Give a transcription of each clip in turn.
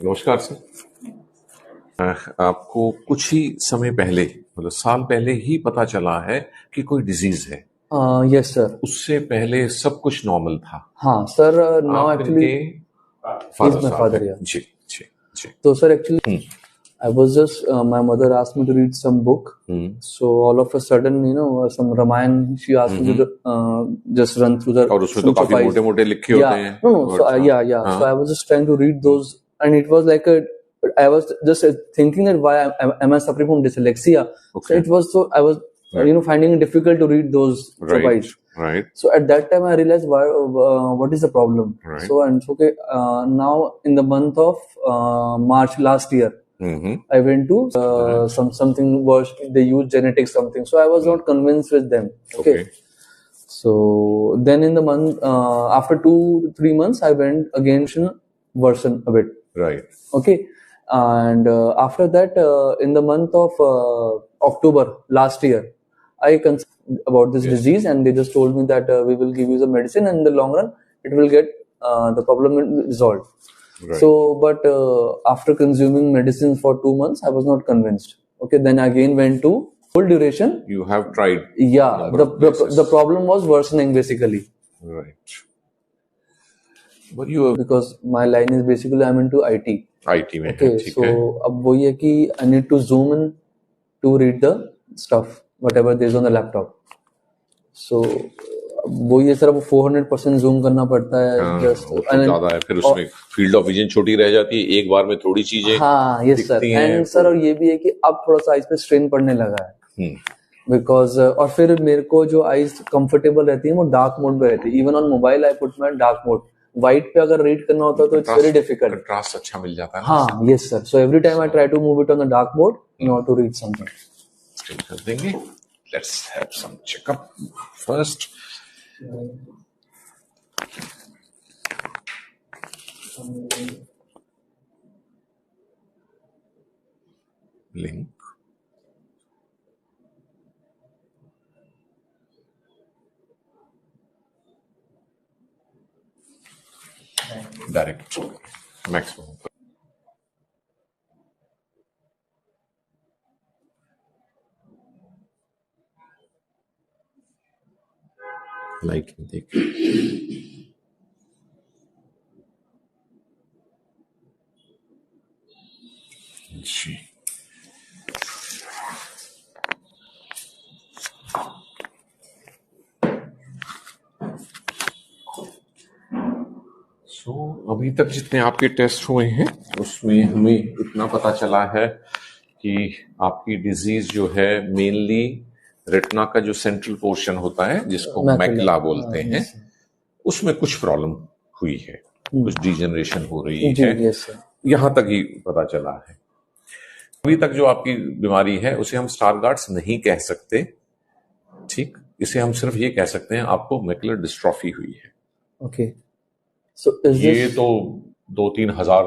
नमस्कार सर। आपको कुछ ही समय पहले मतलब साल पहले ही पता चला है कि कोई डिजीज है। Yes sir. उससे पहले सब कुछ नॉर्मल था। हाँ सर, नाउ आप एक्चुअली इनके फादर माय साहब फादर हैं। या जी जी जी। तो sir actually hmm I was just my mother asked me to read some book. So all of a sudden, some Ramayana. She asked me to just run through the और उसमें तो some काफी chapais. मोटे मोटे लिखे होते Yeah, हैं no. So words. yeah. So I was just trying to read those, and it was like a. I was just thinking that why am I suffering from dyslexia? So it was so I was finding it difficult to read those chapais. right. So at that time I realized why what is the problem. Right. So and so okay, now in the month of March last year. I went to something was they use genetics something, so I was not convinced with them. Okay. So then in the month after 2-3 months, I went again version a bit. Right. Okay, and after that in the month of October last year, I consulted about this disease, and they just told me that we will give you the medicine, and in the long run, it will get the problem resolved. Right. So, but after consuming medicines for 2 months, I was not convinced. Okay, then again went to full duration. You have tried. Yeah, the problem was worsening basically. Right. But you because my line is basically I'm into IT. IT में Okay, ठीक so है। अब वही है कि I need to zoom in to read the stuff whatever there is on the laptop. So वही है sir, अब 400% जूम करना पड़ता है जस्ट वो तो ज्यादा है, फिर उसमें फील्ड ऑफ विजन छोटी रह जाती है, एक बार में थोड़ी चीजें। हाँ यस सर। एंड सर और ये भी है कि अब थोड़ा सा आइज पे स्ट्रेन पड़ने लगा है बिकॉज और फिर मेरे को जो आइज कंफर्टेबल रहती है वो डार्क मोड में रहती है। Even on mobile I put my dark mode. White पे अगर रीड करना होता है तो इट्स वेरी डिफिकल्ट। कंट्रास्ट अच्छा मिल जाता है। हाँ yes sir. So every time I try to move it on the dark mode in order to read something. कर देंगे। Let's have some checkup first. Link direct maximum like देख जी। अभी तक जितने आपके टेस्ट हुए हैं उसमें हमें इतना पता चला है कि आपकी डिजीज जो है मेनली रेटिना का जो सेंट्रल पोर्शन होता है जिसको मैकुला बोलते हैं उसमें कुछ प्रॉब्लम हुई है, कुछ डिजेनरेशन हो रही है। यहां तक ही पता चला है। अभी तक जो आपकी बीमारी है उसे हम स्टारगार्ड्स नहीं कह सकते, ठीक। इसे हम सिर्फ ये कह सकते हैं आपको मैकुलर डिस्ट्रॉफी हुई है। ओके। ये तो 2-3 हजार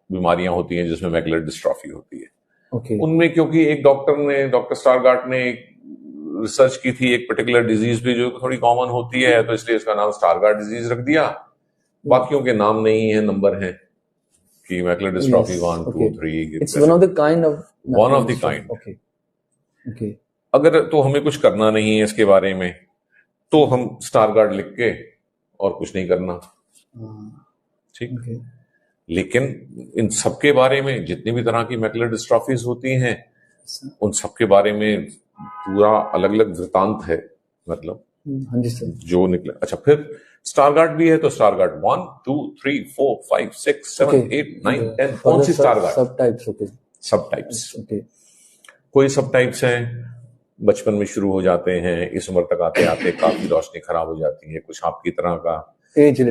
बीमारियां होती हैं जिसमें मैकुलर डिस्ट्रॉफी होती है। उनमें क्योंकि एक डॉक्टर स्टारगार्ड ने रिसर्च की थी एक पर्टिकुलर डिजीज पे जो थोड़ी कॉमन होती है, तो इसलिए इसका नाम स्टारगार्ड डिजीज रख दिया। बाकियों के नाम नहीं है, नंबर है कि macular dystrophy 1, 2, 3। It's one of the kind. Okay. अगर तो हमें कुछ करना नहीं है इसके बारे में तो हम स्टारगार्ड लिख के और कुछ नहीं करना, ठीक। लेकिन इन सबके बारे में जितनी भी तरह की मैकुलर डिस्ट्रॉफीज होती हैं उन सबके बारे में पूरा अलग अलग वृतांत है, मतलब हाँ जी सर जो निकले। अच्छा, फिर स्टारगार्ड भी है तो स्टारगार्ड 1, 2, 3, 4, 5, 6, 7, 8, 9, 10 कौन सी स्टारगार्ड? सब टाइप्स। कोई सब टाइप्स हैं बचपन में शुरू हो जाते हैं, इस उम्र तक आते आते काफी रोशनी खराब हो जाती है। कुछ आपकी तरह का एज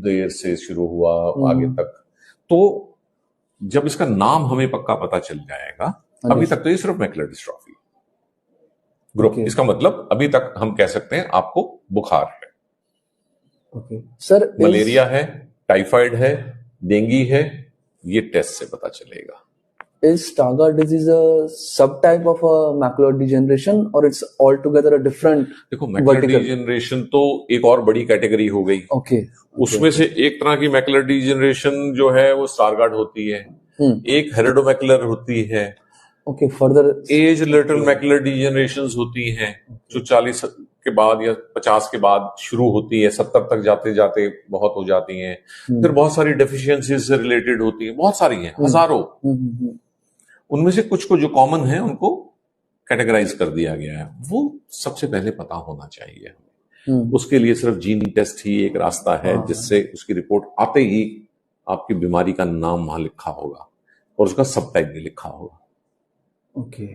देर से शुरू हुआ आगे तक। तो जब इसका नाम हमें पक्का पता चल जाएगा, अभी तक तो ये सिर्फ मैकुलर डिस्ट्रॉफी ग्रुप, इसका मतलब अभी तक हम कह सकते हैं आपको बुखार है, सर मलेरिया है, टाइफाइड है, डेंगू है, ये टेस्ट से पता चलेगा। is Stargardt disease a subtype of a macular degeneration or it's altogether a different देखो मैकुलर डिजेनरेशन तो एक और बड़ी कैटेगरी हो गई। ओके उसमें से एक तरह की मैकुलर डिजेनरेशन जो है वो स्टारगार्ड होती है, एक हेरिडोमैकुलर होती है। Okay further age related macular degenerations होती हैं जो 40 के बाद या 50 के बाद शुरू होती है, 70 तक जाते जाते बहुत हो जाती हैं। फिर बहुत सारी डेफिशिएंसीज से रिलेटेड होती है, बहुत सारी हैं, हजारों। उनमें से कुछ को जो कॉमन है उनको कैटेगराइज कर दिया गया है, वो सबसे पहले पता होना चाहिए। उसके लिए सिर्फ जीन टेस्ट ही एक रास्ता है जिससे उसकी रिपोर्ट आते ही आपकी बीमारी का नाम वहां लिखा होगा और उसका सब टाइप भी लिखा होगा। ओके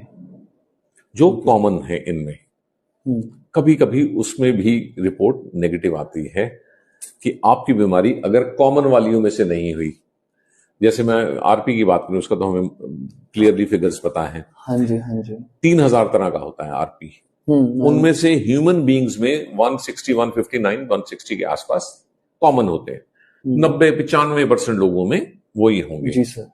जो कॉमन है इनमें। कभी कभी उसमें भी रिपोर्ट नेगेटिव आती है कि आपकी बीमारी अगर कॉमन वालियों में से नहीं हुई, जैसे मैं आरपी की बात करूं, उसका तो हमें क्लियरली फिगर्स पता है। हाँ जी हाँ जी 3000 तरह का होता है आरपी। उनमें से ह्यूमन बींग्स में 160, 159, 160 के आसपास कॉमन होते हैं। 90-95% लोगों में वो ही होंगे। जी सर।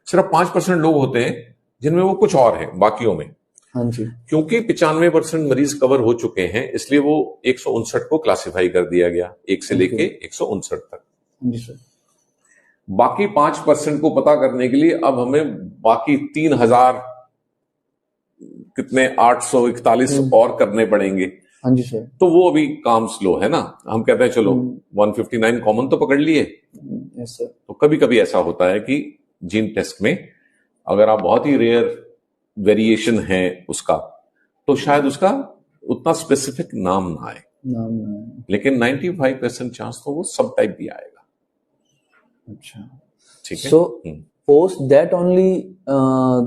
सिर्फ 5% लोग होते हैं जिनमें वो कुछ और है बाकियों में। हाँ जी। क्योंकि 95% मरीज कवर हो चुके हैं इसलिए वो 159 को क्लासिफाई कर दिया गया, 1 से लेके 159 तक। जी सर। बाकी 5% को पता करने के लिए अब हमें बाकी 3000 कितने 841 और करने पड़ेंगे। हाँ जी सर। तो वो अभी काम स्लो है ना। हम कहते हैं चलो 159 कॉमन तो पकड़ लिए। Yes sir. तो कभी कभी ऐसा होता है कि जीन टेस्ट में अगर आप बहुत ही रेयर वेरिएशन है उसका, तो शायद उसका उतना स्पेसिफिक नाम ना आए, लेकिन 95% चांस तो वो सब टाइप भी आएगा। अच्छा ठीक है। So post that only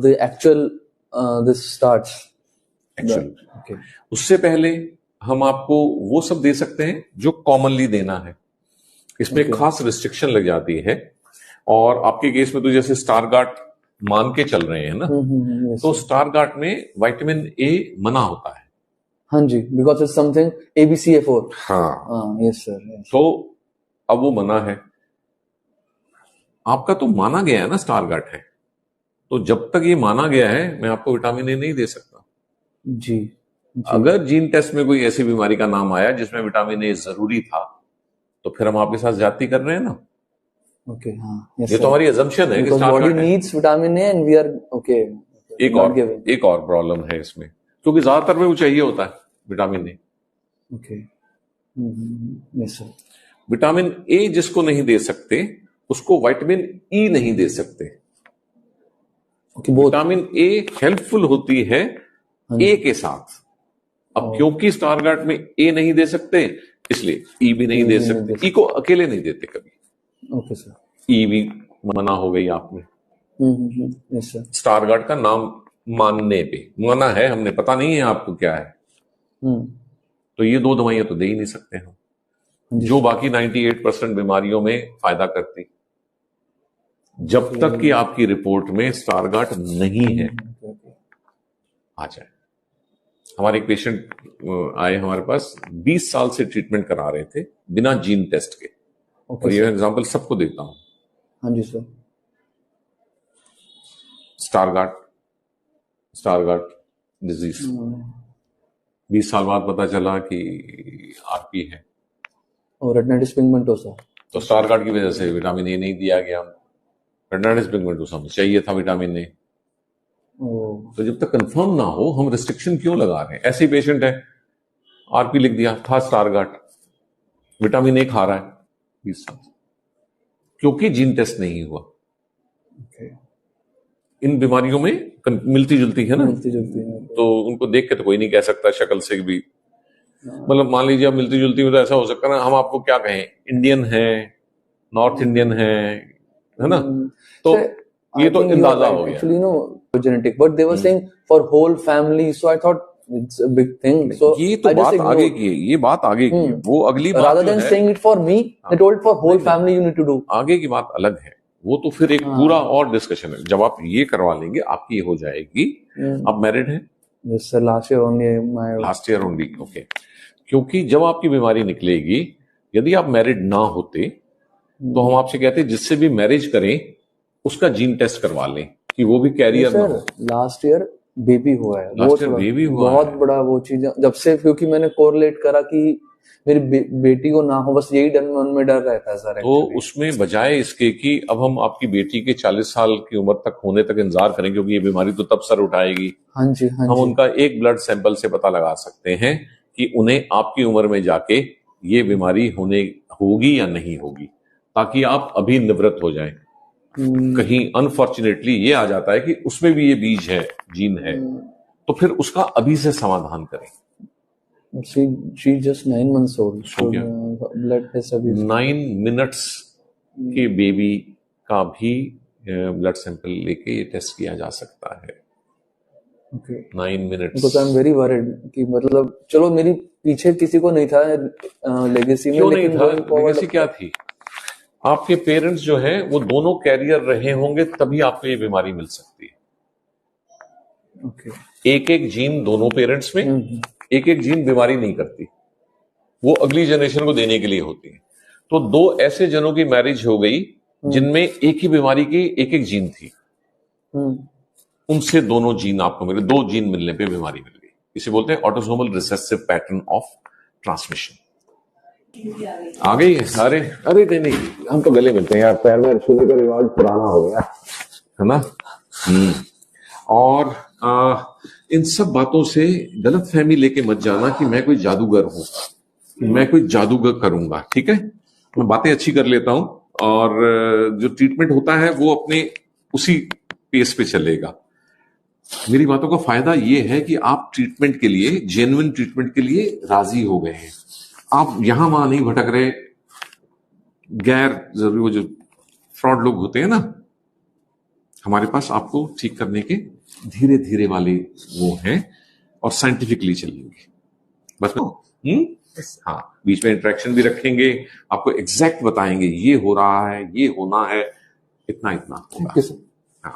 the actual this starts. Actually. Okay. उससे पहले हम आपको वो सब दे सकते हैं जो कॉमनली देना है। इसमें खास रिस्ट्रिक्शन लग जाती है और आपके केस में तो जैसे स्टारगार्ड मान के चल रहे हैं ना, तो स्टारगार्ड में विटामिन ए मना होता है। हाँ जी, बिकॉज इट्स समथिंग ABCA4। हाँ यस सर। तो अब वो मना है, आपका तो माना गया है ना स्टारगार्ड है, तो जब तक ये माना गया है मैं आपको विटामिन ए नहीं दे सकता। जी। अगर जीन टेस्ट में कोई ऐसी बीमारी का नाम आया जिसमें विटामिन ए जरूरी था, तो फिर हम आपके साथ ज्यादती कर रहे हैं ना। ओके हाँ। ये तो हमारी अजम्पशन है कि body needs vitamin A and we are okay. एक और प्रॉब्लम है इसमें, क्योंकि ज्यादातर में वो चाहिए होता है vitamin A. Okay yes sir. Vitamin A जिसको नहीं दे सकते उसको विटामिन ई नहीं दे सकते। विटामिन ए हेल्पफुल होती है ए के साथ। अब क्योंकि स्टारगार्ड में ए नहीं दे सकते इसलिए ई भी नहीं दे सकते। ई को अकेले नहीं देते कभी। Okay sir. ई भी मना हो गई आपने। Yes sir. स्टारगार्ड का नाम मानने पे मना है हमने, पता नहीं है आपको क्या है, तो ये 2 दवाइयां तो दे ही नहीं सकते हम, जो बाकी 98% बीमारियों में फायदा करती, जब तक कि आपकी रिपोर्ट में स्टारगार्ड नहीं है आ जाए। हमारे एक पेशेंट आए हमारे पास, 20 साल से ट्रीटमेंट करा रहे थे बिना जीन टेस्ट के। और ये एग्जांपल सबको देता हूं। हाँ जी सर। स्टारगार्ड डिजीज 20 साल बाद पता चला कि आरपी है और रेटिनाइटिस पिगमेंटोसा। तो स्टारगार्ड की वजह से विटामिन ए नहीं दिया गया। रेटिनाइटिस पिगमेंटोसा में चाहिए था विटामिन ए। तो जब तक कंफर्म ना हो हम रिस्ट्रिक्शन क्यों लगा रहे हैं। ऐसे ही पेशेंट है, आरपी लिख दिया था स्टारगार्ड, विटामिन ए खा रहा है 20 साल, क्योंकि जीन टेस्ट नहीं हुआ। इन बीमारियों में मिलती जुलती है ना, मिलती जुलती है। तो उनको देख के तो कोई नहीं कह सकता शक्ल से भी, मतलब मान लीजिए आप मिलती जुलती में तो ऐसा हो सकता है ना, हम आपको क्या कहें, इंडियन है, नॉर्थ इंडियन है ना, तो ये तो अंदाजा हो गया। Actually, no genetic, but they were saying for whole family, so I thought it's a big thing. So ये तो बात आगे की है, ये बात आगे की है, वो अगली बात rather than saying it for me, they told for whole family you need to do. आगे की बात अलग है, वो तो फिर एक पूरा और डिस्कशन है। जब आप ये करवा लेंगे आपकी हो जाएगी। आप मैरिड हैं? Yes sir, last year only my last year only. Okay, क्योंकि जब आपकी बीमारी निकलेगी, यदि आप मैरिड ना होते तो हम आपसे कहते जिससे भी मैरिज करें उसका जीन टेस्ट करवा लें, कि वो भी कैरियर ना हो। लास्ट ईयर बेबी हुआ है, लास्ट ईयर बेबी हुआ बहुत है। बड़ा वो चीज जब से, क्योंकि मैंने कोरिलेट करा कि मेरी बेटी को ना हो, बस यही मन में डर रहता है सर। तो उसमें बजाय इसके कि अब हम आपकी बेटी के 40 साल की उम्र तक होने तक इंतजार करें, क्योंकि ये बीमारी तो तब सर उठाएगी। हाँ जी, हाँ हम जी। उनका एक ब्लड सैंपल से पता लगा सकते हैं कि उन्हें आपकी उम्र में जाके ये बीमारी होगी या नहीं होगी, ताकि आप अभी निवृत्त हो जाएं। कहीं अनफॉर्चुनेटली ये आ जाता है कि उसमें भी ये बीज है, जीन है, तो फिर उसका अभी से समाधान करें। She just 9 months old. So blood test अभी 9 मिनट्स के बेबी का भी ब्लड सैंपल लेके ये टेस्ट किया जा सकता है। Okay. 9 minutes. Because I'm very worried कि मतलब चलो मेरी पीछे किसी को नहीं था लेगेसी में, लेकिन लेगेसी क्या थी? आपके पेरेंट्स जो है वो दोनों कैरियर रहे होंगे, तभी आपको ये बीमारी मिल सकती है। Okay. एक एक जीन दोनों पेरेंट्स में, एक एक जीन बीमारी नहीं करती, वो अगली जनरेशन को देने के लिए होती है। तो दो ऐसे जनों की मैरिज हो गई जिनमें एक ही बीमारी की एक एक जीन थी, उनसे दोनों जीन आपको मिले, दो जीन मिलने पे बीमारी मिल गई। इसे बोलते हैं autosomal recessive pattern of transmission. आ गई है सारे? अरे नहीं, हम तो गले मिलते हैं यार, पैर में छूने का रिवाज पुराना हो गया है ना। और इन सब बातों से गलतफहमी लेके मत जाना कि मैं कोई जादूगर हूं, मैं कोई जादूगर करूंगा। ठीक है, मैं बातें अच्छी कर लेता हूं और जो ट्रीटमेंट होता है वो अपने उसी पेस पे चलेगा। मेरी बातों का फायदा ये है कि आप ट्रीटमेंट के लिए, जेन्युइन ट्रीटमेंट के लिए राजी हो गए हैं। आप यहां वहां नहीं भटक रहे, गैर जरूरी वो जो फ्रॉड लोग होते हैं ना, हमारे पास आपको ठीक करने के धीरे धीरे वाले वो हैं और साइंटिफिकली चलेंगे बस। हाँ, बीच में इंटरेक्शन भी रखेंगे, आपको एग्जैक्ट बताएंगे ये हो रहा है, ये होना है, इतना इतना होगा। Thank you, sir. हाँ।